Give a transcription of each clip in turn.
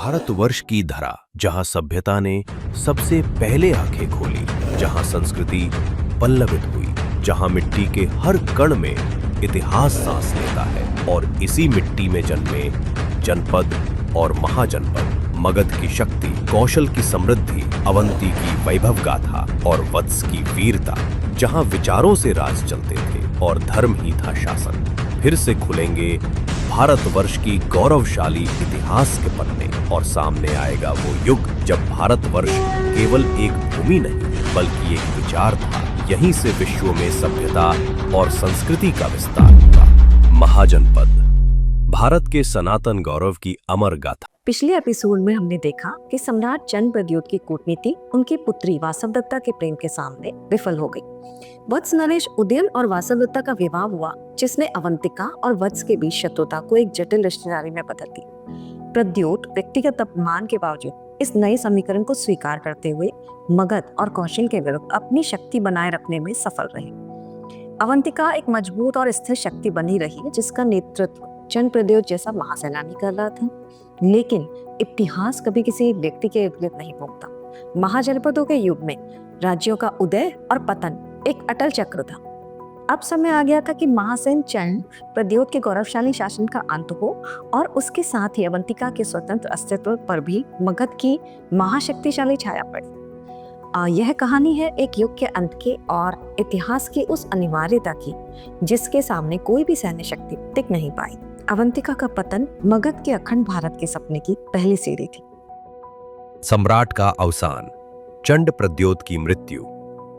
भारतवर्ष की धरा, जहां सभ्यता ने सबसे पहले आंखें खोली, जहां संस्कृति पल्लवित हुई, जहां मिट्टी के हर कण में इतिहास सांस लेता है, और इसी मिट्टी में जन्मे जनपद और महाजनपद, मगध की शक्ति, कौशल की समृद्धि, अवंती की वैभव गाथा और वत्स की वीरता, जहां विचारों से राज चलते थे और धर्म ही था शासन। फिर से खुलेंगे भारतवर्ष की गौरवशाली इतिहास के पन्ने, और सामने आएगा वो युग जब भारतवर्ष केवल एक भूमि नहीं बल्कि एक विचार था। यहीं से विश्व में सभ्यता और संस्कृति का विस्तार हुआ। महाजनपद, भारत के सनातन गौरव की अमर गाथा। पिछले एपिसोड में हमने देखा कि सम्राट चंद्रप्रद्योत की कूटनीति उनकी पुत्री वासवदत्ता के प्रेम के सामने विफल हो गई। वत्स नरेश उदयन और वासवदत्ता का विवाह हुआ, जिसने अवंतिका और वत्स के बीच शत्रुता को एक जटिल रिश्तेदारी में बदल दी। प्रद्योत व्यक्तिगत अपमान के बावजूद इस नए समीकरण को स्वीकार करते हुए मगध और कौशल के विरुद्ध अपनी शक्ति बनाए रखने में सफल रहे। अवंतिका एक मजबूत और स्थिर शक्ति बनी रही, जिसका नेतृत्व चंद्रप्रद्योत जैसा महासेनानी कर रहा था। लेकिन इतिहास कभी किसी व्यक्ति के विपरीत नहीं घूमता। महाजनपदों के युग में राज्यों का उदय और पतन एक अटल चक्र था। अब समय आ गया था कि महासेन चंद्रप्रद्योत के गौरवशाली शासन का अंत हो, और उसके साथ ही अवंतिका के स्वतंत्र अस्तित्व पर भी मगध की महाशक्तिशाली छाया पड़ी। यह कहानी है एक युग के अंत की और इतिहास की उस अनिवार्यता की जिसके सामने कोई भी सैन्य शक्ति टिक नहीं पाई। अवंतिका का पतन मगध के अखंड भारत के सपने की पहली सीढ़ी थी। सम्राट का अवसान, चंद्रप्रद्योत की मृत्यु।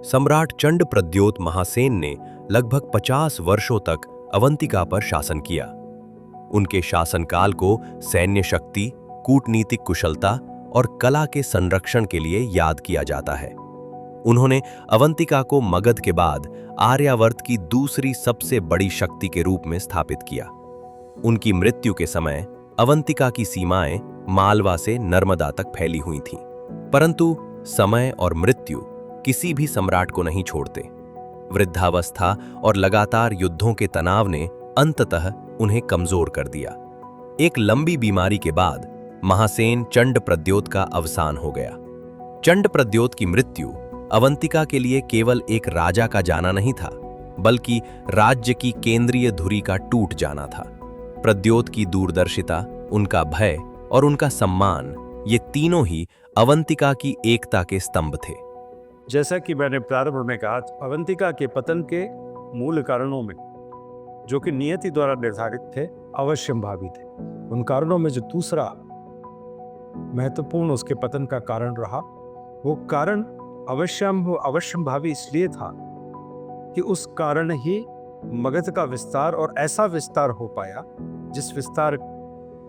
सम्राट चंद्रप्रद्योत महासेन ने लगभग 50 वर्षों तक अवंतिका पर शासन किया। उनके शासनकाल को सैन्य शक्ति, कूटनीतिक कुशलता और कला के संरक्षण के लिए याद किया जाता है। उन्होंने अवंतिका को मगध के बाद आर्यावर्त की दूसरी सबसे बड़ी शक्ति के रूप में स्थापित किया। उनकी मृत्यु के समय अवंतिका की सीमाएं मालवा से नर्मदा तक फैली हुई थीं। परंतु समय और मृत्यु किसी भी सम्राट को नहीं छोड़ते। वृद्धावस्था और लगातार युद्धों के तनाव ने अंततः उन्हें कमजोर कर दिया। एक लंबी बीमारी के बाद महासेन चंद्रप्रद्योत का अवसान हो गया। चंद्रप्रद्योत की मृत्यु अवंतिका के लिए केवल एक राजा का जाना नहीं था, बल्कि राज्य की केंद्रीय धुरी का टूट जाना था। प्रद्योत की दूरदर्शिता, उनका भय और उनका सम्मान, ये तीनों ही अवंतिका की एकता के स्तंभ थे। जैसा कि मैंने प्रारंभ में कहा, अवंतिका के पतन के मूल कारणों में, जो कि नियति द्वारा निर्धारित थे, अवश्यंभावी थे। उन कारणों में जो दूसरा महत्वपूर्ण उसके पतन का कारण रहा, वो कारण अवश्यंभावी इसलिए था कि उस कारण ही मगध का विस्तार और ऐसा विस्तार हो पाया जिस विस्तार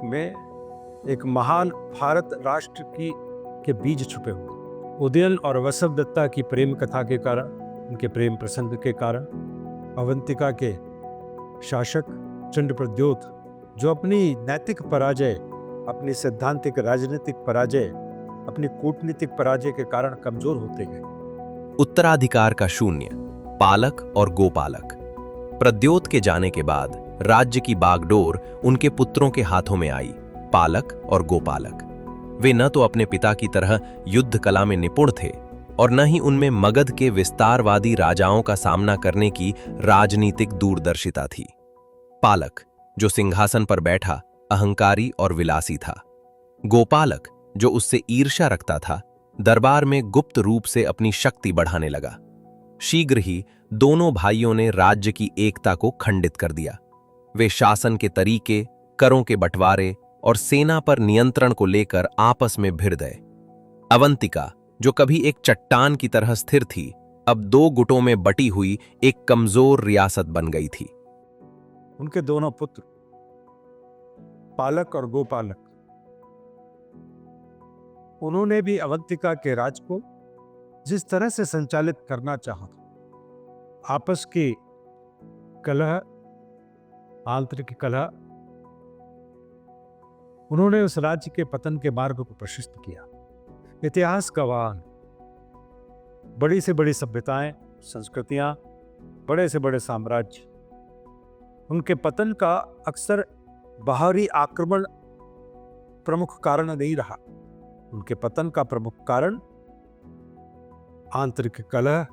में एक महान भारत राष्ट्र के बीज छुपे हुए। उदयन और वसवदत्ता की प्रेम कथा के कारण, उनके प्रेम प्रसंग के कारण, अवंतिका के शासक चंद्रप्रद्योत, जो अपनी नैतिक पराजय, अपनी सैद्धांतिक राजनीतिक पराजय, अपनी कूटनीतिक पराजय के कारण कमजोर होते गए। उत्तराधिकार का शून्य, पालक और गोपालक। प्रद्योत के जाने के बाद राज्य की बागडोर उनके पुत्रों के हाथों में आई, पालक और गोपालक। वे न तो अपने पिता की तरह युद्ध कला में निपुण थे और न ही उनमें मगध के विस्तारवादी राजाओं का सामना करने की राजनीतिक दूरदर्शिता थी। पालक, जो सिंहासन पर बैठा, अहंकारी और विलासी था। गोपालक, जो उससे ईर्ष्या रखता था, दरबार में गुप्त रूप से अपनी शक्ति बढ़ाने लगा। शीघ्र ही दोनों भाइयों ने राज्य की एकता को खंडित कर दिया। वे शासन के तरीके, करों के बंटवारे और सेना पर नियंत्रण को लेकर आपस में भिड़ गए। अवंतिका, जो कभी एक चट्टान की तरह स्थिर थी, अब दो गुटों में बटी हुई एक कमजोर रियासत बन गई थी। उनके दोनों पुत्र, पालक और गोपालक, उन्होंने भी अवंतिका के राज को जिस तरह से संचालित करना चाहा, आपस की कलह, आंतरिक कलह, उन्होंने उस राज्य के पतन के मार्ग को प्रशस्त किया। इतिहास गवाह, बड़ी से बड़ी सभ्यताएं, संस्कृतियां, बड़े से बड़े साम्राज्य, उनके पतन का अक्सर बाहरी आक्रमण प्रमुख कारण नहीं रहा। उनके पतन का प्रमुख कारण आंतरिक कलह,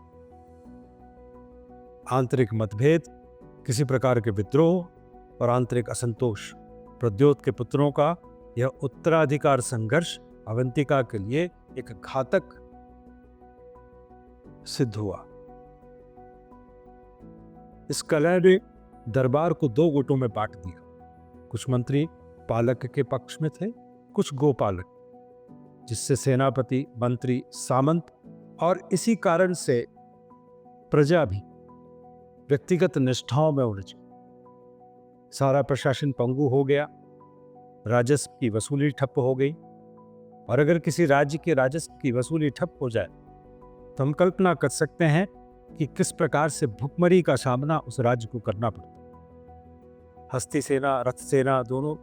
आंतरिक मतभेद, किसी प्रकार के विद्रोह और आंतरिक असंतोष। प्रद्योत के पुत्रों का यह उत्तराधिकार संघर्ष अवंतिका के लिए एक घातक सिद्ध हुआ। इस कलह ने दरबार को दो गुटों में बांट दिया। कुछ मंत्री पालक के पक्ष में थे, कुछ गोपालक, जिससे सेनापति, मंत्री, सामंत और इसी कारण से प्रजा भी व्यक्तिगत निष्ठाओं में उलझी। सारा प्रशासन पंगु हो गया, राजस्व की वसूली ठप हो गई। और अगर किसी राज्य के राजस्व की वसूली ठप हो जाए तो हम कल्पना कर सकते हैं कि किस प्रकार से भुखमरी का सामना उस राज्य को करना पड़ता। हस्ती सेना, रथ सेना, दोनों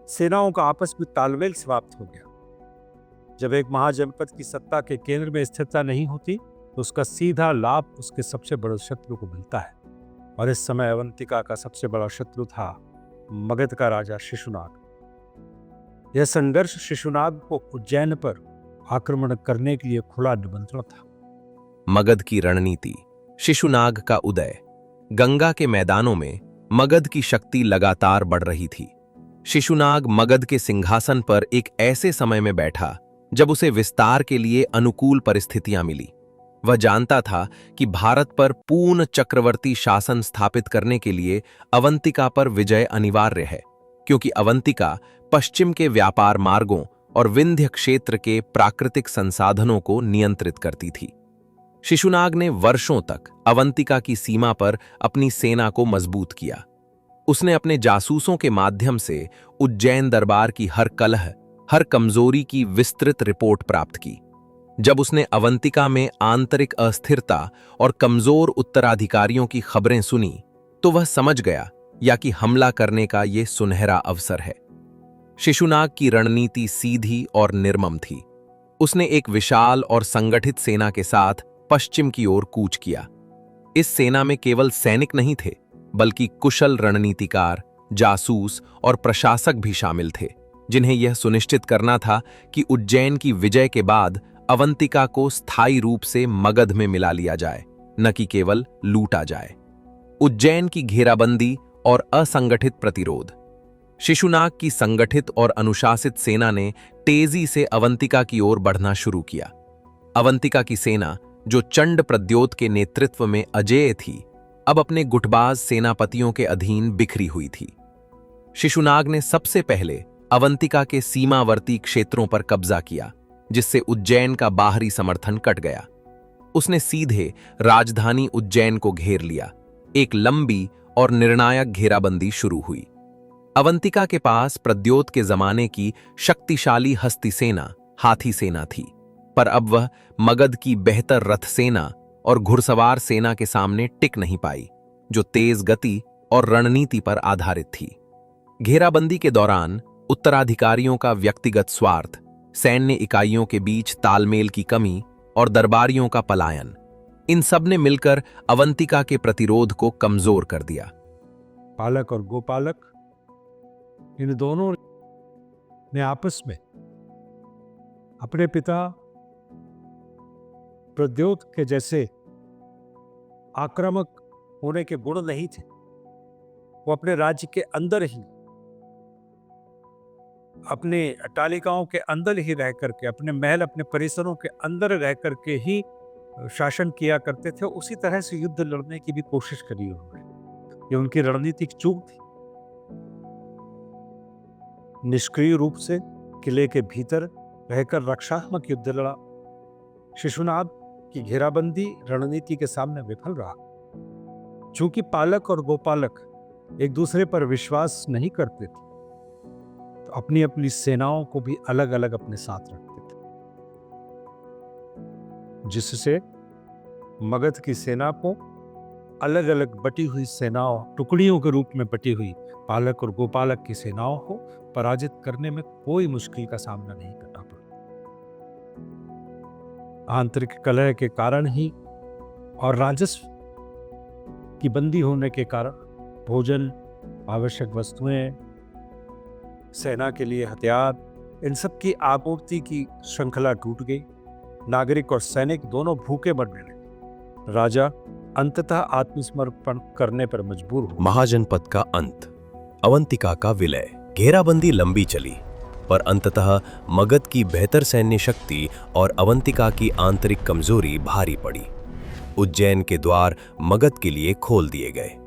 सेनाओं का आपस में तालमेल समाप्त हो गया। जब एक महाजनपद की सत्ता के केंद्र में स्थिरता नहीं होती तो उसका सीधा लाभ उसके सबसे बड़े शत्रु को मिलता है। और इस समय अवंतिका का सबसे बड़ा शत्रु था मगध का राजा शिशुनाग। यह संघर्ष शिशुनाग को उज्जैन पर आक्रमण करने के लिए खुला निमंत्रण था। मगध की रणनीति, शिशुनाग का उदय। गंगा के मैदानों में मगध की शक्ति लगातार बढ़ रही थी। शिशुनाग मगध के सिंहासन पर एक ऐसे समय में बैठा जब उसे विस्तार के लिए अनुकूल परिस्थितियां मिली। वह जानता था कि भारत पर पूर्ण चक्रवर्ती शासन स्थापित करने के लिए अवंतिका पर विजय अनिवार्य है, क्योंकि अवंतिका पश्चिम के व्यापार मार्गों और विंध्य क्षेत्र के प्राकृतिक संसाधनों को नियंत्रित करती थी। शिशुनाग ने वर्षों तक अवंतिका की सीमा पर अपनी सेना को मजबूत किया। उसने अपने जासूसों के माध्यम से उज्जैन दरबार की हर कलह, हर कमजोरी की विस्तृत रिपोर्ट प्राप्त की। जब उसने अवंतिका में आंतरिक अस्थिरता और कमजोर उत्तराधिकारियों की खबरें सुनी तो वह समझ गया या कि हमला करने का ये सुनहरा अवसर है। शिशुनाग की रणनीति सीधी और निर्मम थी। उसने एक विशाल और संगठित सेना के साथ पश्चिम की ओर कूच किया। इस सेना में केवल सैनिक नहीं थे, बल्कि कुशल रणनीतिकार, जासूस और प्रशासक भी शामिल थे, जिन्हें यह सुनिश्चित करना था कि उज्जैन की विजय के बाद अवंतिका को स्थायी रूप से मगध में मिला लिया जाए, न कि केवल लूटा जाए। उज्जैन की घेराबंदी और असंगठित प्रतिरोध। शिशुनाग की संगठित और अनुशासित सेना ने तेजी से अवंतिका की ओर बढ़ना शुरू किया। अवंतिका की सेना, जो चंड प्रद्योत के नेतृत्व में अजेय थी, अब अपने गुटबाज सेनापतियों के अधीन बिखरी हुई थी। शिशुनाग ने सबसे पहले अवंतिका के सीमावर्ती क्षेत्रों पर कब्जा किया, जिससे उज्जैन का बाहरी समर्थन कट गया। उसने सीधे राजधानी उज्जैन को घेर लिया। एक लंबी और निर्णायक घेराबंदी शुरू हुई। अवंतिका के पास प्रद्योत के जमाने की शक्तिशाली हस्ती सेना, हाथी सेना थी, पर अब वह मगध की बेहतर रथ सेना और घुड़सवार सेना के सामने टिक नहीं पाई, जो तेज गति और रणनीति पर आधारित थी। घेराबंदी के दौरान उत्तराधिकारियों का व्यक्तिगत स्वार्थ, सैन्य इकाइयों के बीच तालमेल की कमी और दरबारियों का पलायन, इन सब ने मिलकर अवंतिका के प्रतिरोध को कमजोर कर दिया। पालक और गोपालक, इन दोनों ने आपस में अपने पिता प्रद्योत के जैसे आक्रामक होने के गुण नहीं थे। वो अपने राज्य के अंदर ही, अपने अट्टालिकाओं के अंदर ही रह करके, अपने महल, अपने परिसरों के अंदर रह करके ही शासन किया करते थे। उसी तरह से युद्ध लड़ने की भी कोशिश करी उन्होंने। ये उनकी रणनीतिक चूक थी। निष्क्रिय रूप से किले के भीतर रहकर रक्षात्मक युद्ध लड़ा। शिशुनाग की घेराबंदी रणनीति के सामने विफल रहा। चूंकि पालक और गोपालक एक दूसरे पर विश्वास नहीं करते थे, तो अपनी अपनी सेनाओं को भी अलग अलग अपने साथ रखते थे, जिससे मगध की सेना को अलग अलग बटी हुई सेनाओं, टुकड़ियों के रूप में बटी हुई पालक और गोपालक की सेनाओं को पराजित करने में कोई मुश्किल का सामना नहीं करना पड़ा। आंतरिक कलह के कारण ही और राजस्व की बंदी होने के कारण भोजन, आवश्यक वस्तुएं, सेना के लिए हथियार, इन सब की आपूर्ति की श्रृंखला टूट गई। नागरिक और सैनिक दोनों भूखे मरने लगे। राजा अंततः आत्मसमर्पण करने पर मजबूर हुआ। महाजनपद का अंत, अवंतिका का विलय। घेराबंदी लंबी चली, पर अंततः मगध की बेहतर सैन्य शक्ति और अवंतिका की आंतरिक कमजोरी भारी पड़ी। उज्जैन के द्वार मगध के लिए खोल दिए गए।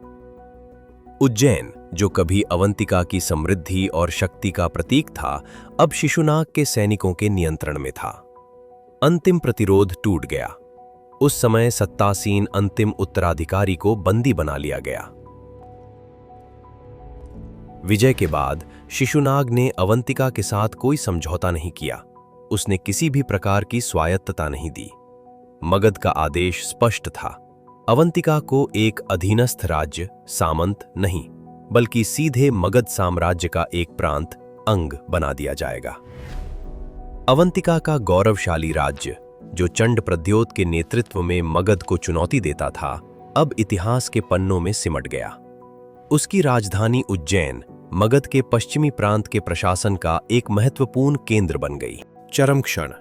उज्जैन, जो कभी अवंतिका की समृद्धि और शक्ति का प्रतीक था, अब शिशुनाग के सैनिकों के नियंत्रण में था। अंतिम प्रतिरोध टूट गया। उस समय सत्तासीन अंतिम उत्तराधिकारी को बंदी बना लिया गया। विजय के बाद शिशुनाग ने अवंतिका के साथ कोई समझौता नहीं किया। उसने किसी भी प्रकार की स्वायत्तता नहीं दी। मगध का आदेश स्पष्ट था, अवंतिका को एक अधीनस्थ राज्य, सामंत नहीं, बल्कि सीधे मगध साम्राज्य का एक प्रांत, अंग बना दिया जाएगा। अवंतिका का गौरवशाली राज्य, जो चंड प्रद्योत के नेतृत्व में मगध को चुनौती देता था, अब इतिहास के पन्नों में सिमट गया। उसकी राजधानी उज्जैन मगध के पश्चिमी प्रांत के प्रशासन का एक महत्वपूर्ण केंद्र बन गई। चरम क्षण,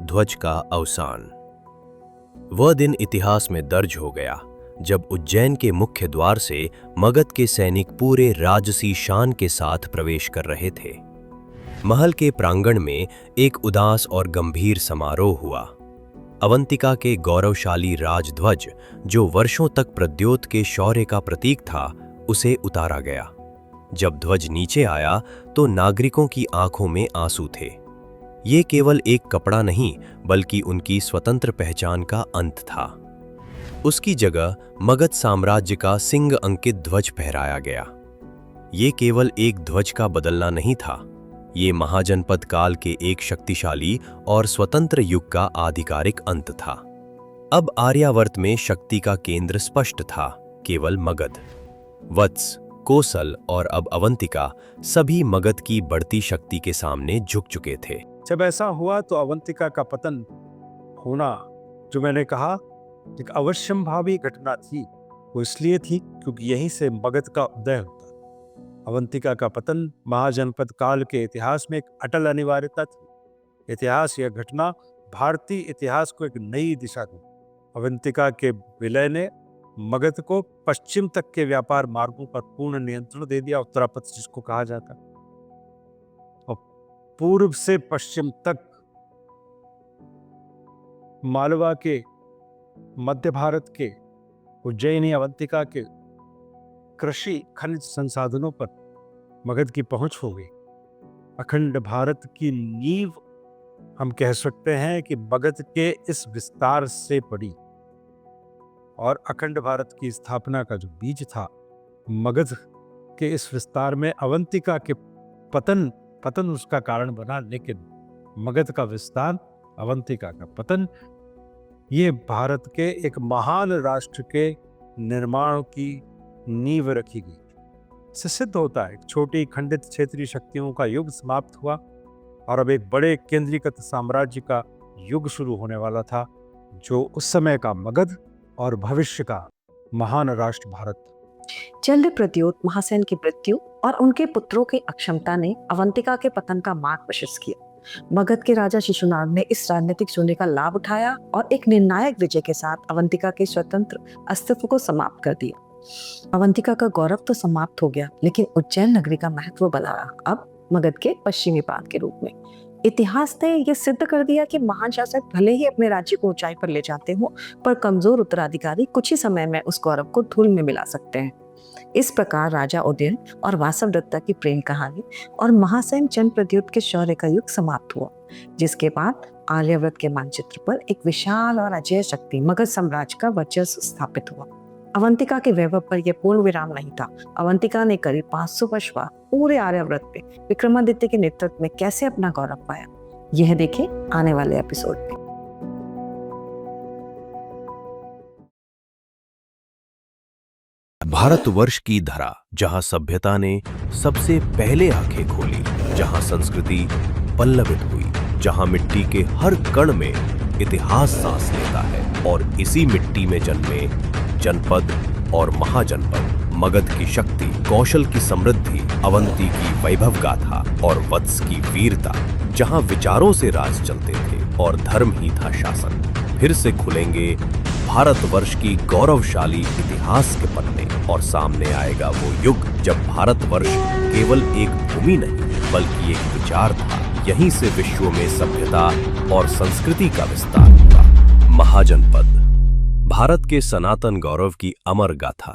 ध्वज का अवसान। वह दिन इतिहास में दर्ज हो गया जब उज्जैन के मुख्य द्वार से मगध के सैनिक पूरे राजसी शान के साथ प्रवेश कर रहे थे। महल के प्रांगण में एक उदास और गंभीर समारोह हुआ। अवंतिका के गौरवशाली राजध्वज, जो वर्षों तक प्रद्योत के शौर्य का प्रतीक था, उसे उतारा गया। जब ध्वज नीचे आया तो नागरिकों की आंखों में आंसू थे। ये केवल एक कपड़ा नहीं, बल्कि उनकी स्वतंत्र पहचान का अंत था। उसकी जगह मगध साम्राज्य का सिंह अंकित ध्वज फहराया गया। ये केवल एक ध्वज का बदलना नहीं था, ये महाजनपद काल के एक शक्तिशाली और स्वतंत्र युग का आधिकारिक अंत था। अब आर्यावर्त में शक्ति का केंद्र स्पष्ट था, केवल मगध। वत्स, कोसल और अब अवंतिका सभी मगध की बढ़ती शक्ति के सामने झुक चुके थे। जब ऐसा हुआ तो अवंतिका का पतन होना, जो मैंने कहा एक अवश्यंभावी घटना थी, वो इसलिए थी क्योंकि यहीं से मगध का उदय होता। अवंतिका का पतन महाजनपद काल के इतिहास में एक अटल अनिवार्यता थी। इतिहास, यह घटना भारतीय इतिहास को एक नई दिशा दी। अवंतिका के विलय ने मगध को पश्चिम तक के व्यापार मार्गों पर पूर्ण नियंत्रण दे दिया, उत्तरापथ जिसको कहा जाता, और पूर्व से पश्चिम तक मालवा के, मध्य भारत के, उज्जैनी अवंतिका के कृषि खनिज संसाधनों पर मगध की पहुंच हो गई। अखंड भारत की नींव हम कह सकते हैं कि मगध के इस विस्तार से पड़ी, और अखंड भारत की स्थापना का जो बीज था, मगध के इस विस्तार में अवंतिका के पतन उसका कारण बना, लेकिन मगध का विस्तार, अवंतिका का पतन, ये भारत के एक महान राष्ट्र के निर्माण की नींव रखी गई। इससे सिद्ध होता है, एक छोटी खंडित क्षेत्रीय शक्तियों का युग समाप्त हुआ और अब एक बड़े केंद्रीकृत साम्राज्य का युग शुरू होने वाला था, जो उस समय का मगध और भविष्य का महान राष्ट्र भारत। चंड प्रद्योत महासेन की मृत्यु और उनके पुत्रों की अक्षमता ने अवंतिका के पतन का मार्ग प्रशस्त किया। मगध के राजा शिशुनाग ने इस राजनीतिक शून्य का लाभ उठाया और एक निर्णायक विजय के साथ अवंतिका के स्वतंत्र अस्तित्व को समाप्त कर दिया। अवंतिका का गौरव तो समाप्त हो गया, लेकिन उज्जैन नगरी का महत्व बना रहा, अब मगध के पश्चिमी प्रांत के रूप में। इतिहास ने यह सिद्ध कर दिया कि महान शासक भले ही अपने राज्य को ऊंचाई पर ले जाते हो, पर कमजोर उत्तराधिकारी कुछ ही समय में उस गौरव को धूल में मिला सकते हैं। इस प्रकार राजा उदयन और वासवदत्ता की प्रेम कहानी और महासेन चंड प्रद्योत के शौर्य का युग समाप्त हुआ, जिसके बाद आर्यावर्त के मानचित्र पर एक विशाल और अजय शक्ति मगध साम्राज्य का वर्चस्व स्थापित हुआ। अवंतिका के वैभव पर यह पूर्ण विराम नहीं था। अवंतिका ने करीब 500 वर्ष बाद पूरे आर्यावर्त पे विक्रमादित्य के नेतृत्व में कैसे अपना गौरव पाया, यह देखें आने वाले एपिसोड में। भारतवर्ष की धरा, जहां सभ्यता ने सबसे पहले आंखें खोली, जहां संस्कृति पल्लवित हुई, जहां मिट्टी के हर कण में इतिहास सांस लेता है, और इसी मिट्टी में जन्मे जनपद और महाजनपद, मगध की शक्ति, कौशल की समृद्धि, अवंती की वैभव गाथा और वत्स की वीरता। जहां विचारों से राज चलते थे और धर्म ही था शासन। फिर से खुलेंगे भारतवर्ष की गौरवशाली इतिहास के पन्ने और सामने आएगा वो युग जब भारतवर्ष केवल एक भूमि नहीं बल्कि एक विचार था। यहीं से विश्व में सभ्यता और संस्कृति का विस्तार हुआ। महाजनपद, भारत के सनातन गौरव की अमर गाथा।